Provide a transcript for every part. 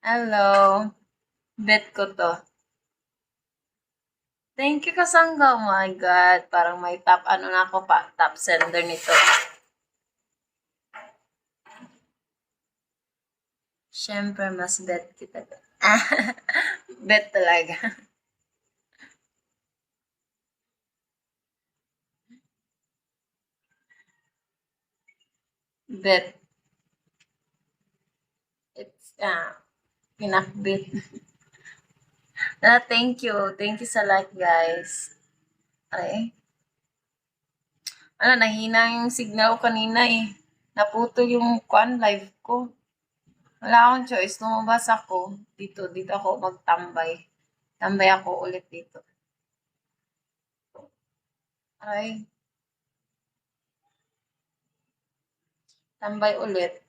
Hello. Bet ko to. Thank you, Kasangga. Oh my God. Parang may top, ano na ako pa, top sender nito. Siyempre, mas bet kita. Bet talaga. Bet. It's, pinakbit. Thank you. Thank you sa like, guys. Ay. Ano, nahina yung signal ko kanina eh. Naputo yung live ko. Wala akong choice. Lumabas ako. Dito ako magtambay. Tambay ako ulit dito. Ay. Tambay ulit.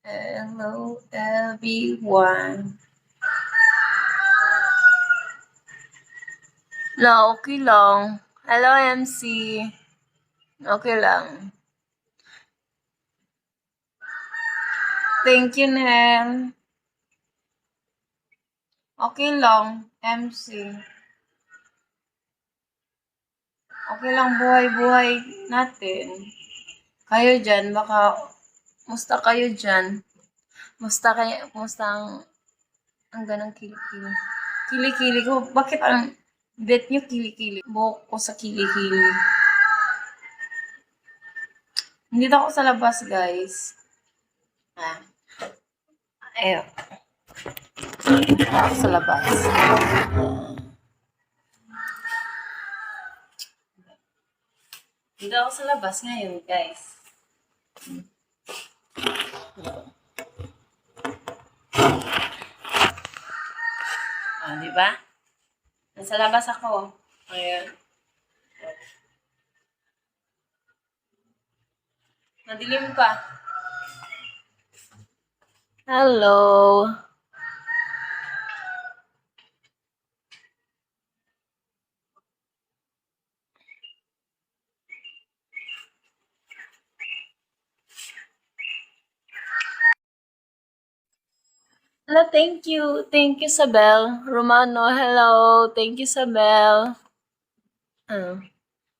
Hello, everyone. No, okay lang. Hello, MC. Okay lang. Thank you, Nel. Okay lang, MC. Okay lang buhay-buhay natin. Kayo dyan, baka, musta kayo dyan? Musta ang ganang kilikili? Kilikili ko, bakit ang bet nyo kilikili? Buhok ko sa kilikili. Nandito ako sa labas, guys. Ayun. Ako sa labas. Nandito ako sa labas ngayon, guys. Di ba? Nasa labas ako. Ayan. Madilim pa. Hello. Hello, thank you. Thank you, Sabel. Romano, hello. Thank you, Sabel.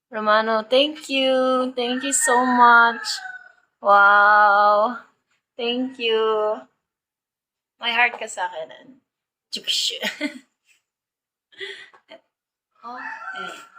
Romano, thank you. Thank you so much. Wow. Thank you. May heart ka sa akin. Oh, eh.